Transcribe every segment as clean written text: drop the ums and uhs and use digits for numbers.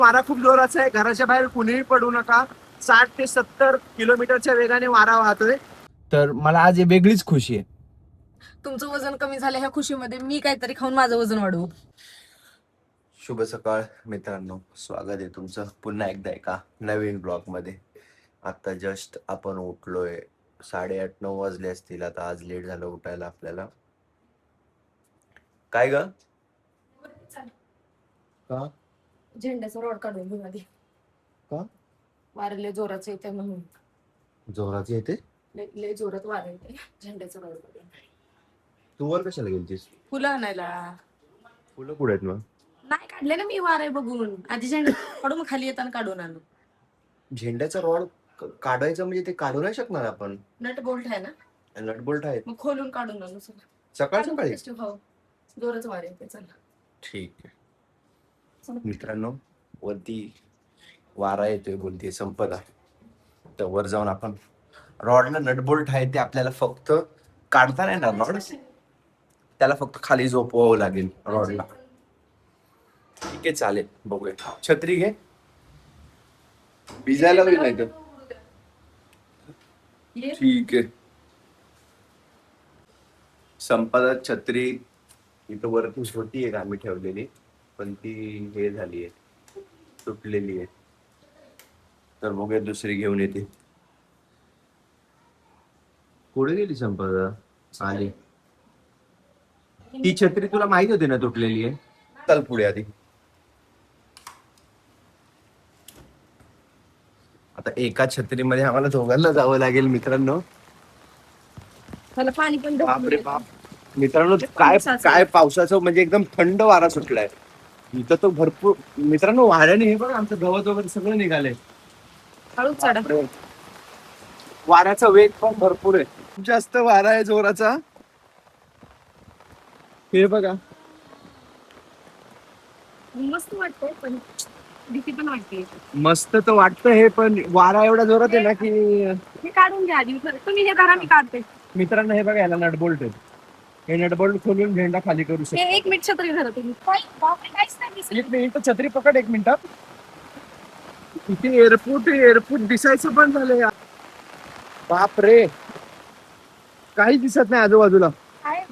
वारा खूप जोराचा आहे. घराच्या बाहेर कुणीही पडू नका. 60 ते 70 किलोमीटरच्या वेगाने वारा वाहतोय. तर मला आज वेगळीच खुशी आहे. तुमचं वजन कमी झालं ह्या खुशीमध्ये मी काहीतरी खाऊन माझं वजन वाढवू. शुभ सकाळ मित्रांनो, स्वागत आहे तुमचं पुन्हा एकदा एका नवीन ब्लॉग मध्ये. आता जस्ट आपण उठलोय, 8:30-9 वाजले असतील. आता आज लेट झालं उठायला आपल्याला. काय ग? का? झेंड्याचा रॉड काढून घेऊ आधी. का? वारले जोराचं येते म्हणून. जोराची येते? लय जोरात वार येते झेंड्याचा रॉड काढून. तू वर कशाला गेलतीस? फुलं आणायला फुलं कुठे आहेत मग? नाही काढले ना मी वार आहे बघून. आधी झेंडा काढून मग खाली येताना काढून आणू. झेंड्याचा रॉड काढायचं म्हणजे ते काढू नाही शकणार आपण. नट बोल्ट आहे ना, नट बोल्ट आहेत. मग खोलून काढून आणू सगळं. सकाळ सकाळी? हो, जोराचं वार येते. चला ठीक आहे मित्रांनो, वरती वारा येतोय बोलते संपदा. तर वर जाऊन आपण रॉडला नटबोल्ट आहे ते आपल्याला फक्त काढता नाही ना रॉड, त्याला फक्त खाली झोपवावं लागेल रॉडला. ठीक आहे चालेल, बघूया. छत्री घे, भिजायला होईल नाही तर. ठीक आहे. संपदा छत्री इथं वरती होती एक आम्ही ठेवलेली, पण ती हे झाली आहे, तुटलेली आहे. तर बघूया दुसरी घेऊन येते. पुढे गेली संपदा? आली. ती छत्री तुला माहित होती ना तुटलेली आहे? चल पुढे आधी. आता एका छत्रीमध्ये आम्हाला दोघांना जावं लागेल मित्रांनो. मला पाणी पण दे. बापरे बाप मित्रांनो, काय काय पावसाचं म्हणजे एकदम थंड वारा सुटलाय इथं तो भरपूर. मित्रांनो वाऱ्याने हे बघ आमचं गवत वगैरे सगळं निघालंय. हळूच चढा. वाऱ्याचा वेग पण भरपूर आहे, जास्त वारा आहे जोराचा. हे बघा, मस्त वाटतंय पण भीती पण वाटते. मस्त तर वाटतं हे, पण वारा एवढा जोरात आहे ना की. हे काढून घ्या आधी. तुम्ही हे करा, मी काढते. मित्रांनो हे बघा, याला नटबोल्ट आहे. हे नटबोल्ट खोलून झेंडा खाली करू हे शकतो. 1 मिनिट छत्री धरा तुम्ही. काहीच नाही दिसत. एक मिनिट छत्री पकड, 1 मिनिटात. इथे एअरपोर्ट दिसायचं पण झालंय. बाप रे, काही दिसत नाही आजूबाजूला. आहे.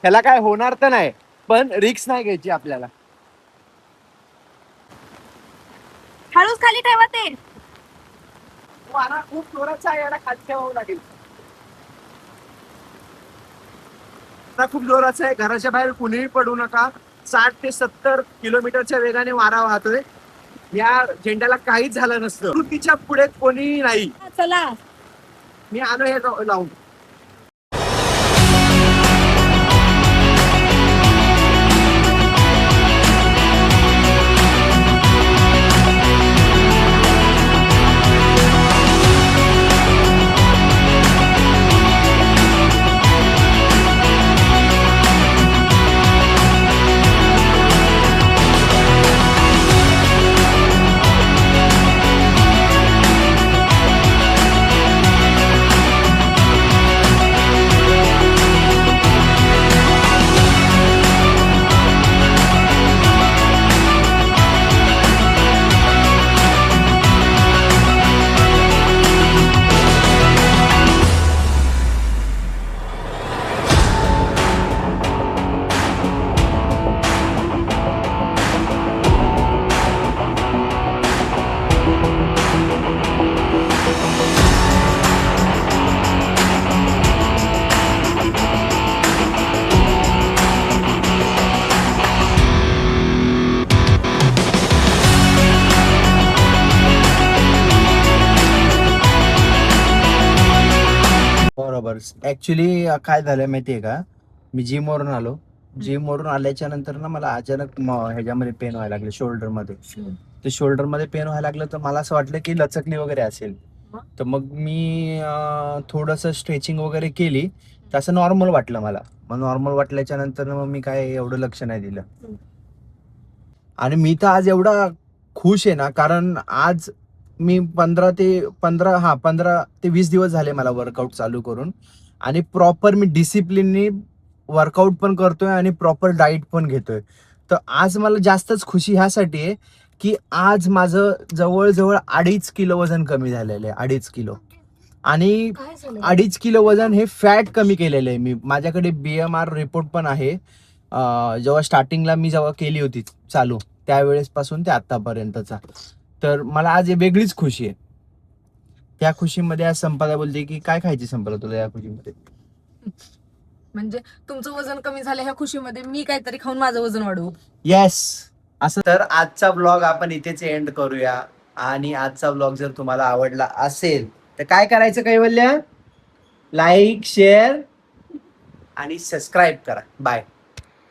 ह्याला काय होणार तर नाही, पण रिक्स नाही घ्यायची आपल्याला. हळूच खाली ठेवा ते. वारा खूप जोराचा आहे, याला खाली ठेवावं लागेल. वारा खूप जोराचा आहे. घराच्या बाहेर कुणीही पडू नका. 60 ते 70 किलोमीटरच्या वेगाने वारा वाहतोय. या झेंड्याला काहीच झालं नसतं. कृतीच्या पुढे कोणीही नाही. चला. मी आलो हे लावून. बरोबर. ऍक्च्युली काय झालंय माहितीये का, मी जिम वरून आलो. जिम वरून आल्याच्या नंतर ना मला अचानक ह्याच्यामध्ये पेन व्हायला लागले, शोल्डर मध्ये. तर शोल्डर मध्ये पेन व्हायला लागलं तर मला असं वाटलं की लचकली वगैरे असेल. तर मग मी थोडस स्ट्रेचिंग वगैरे केली, तर असं नॉर्मल वाटलं मला. मग नॉर्मल वाटल्याच्या नंतर मग मी काय एवढं लक्ष नाही दिलं. आणि मी तर आज एवढा खुश आहे ना, कारण आज मी 15 ते 20 दिवस झाले मला वर्कआउट चालू करून. आणि प्रॉपर मी डिसिप्लिननी वर्कआउट पण करतोय आणि प्रॉपर डाईट पण घेतोय. तर आज मला जास्तच खुशी ह्यासाठी आहे की आज माझं जवळजवळ 2.5 किलो वजन कमी झालेलं आहे. 2.5 किलो. आणि काय झालं? 2.5 किलो वजन हे फॅट कमी केलेलं आहे मी. माझ्याकडे BMR रिपोर्ट पण आहे. जेव्हा स्टार्टिंगला मी जेव्हा केली होती चालू त्यावेळेस पासून ते आतापर्यंतचा. तर मला आज वेगळीच खुशी आहे. त्या खुशीमध्ये आज संपदा बोलते की काय खायची संपदा तुला या खुशीमध्ये. म्हणजे तुमचं वजन कमी झालं ह्या खुशीमध्ये मी काहीतरी खाऊन माझं वजन वाढवू. येस. असं तर आजचा ब्लॉग आपण इथेच एंड करूया. आणि आजचा ब्लॉग जर तुम्हाला आवडला असेल तर काय करायचं कैवल्य? लाईक, शेअर आणि सबस्क्राईब करा. बाय.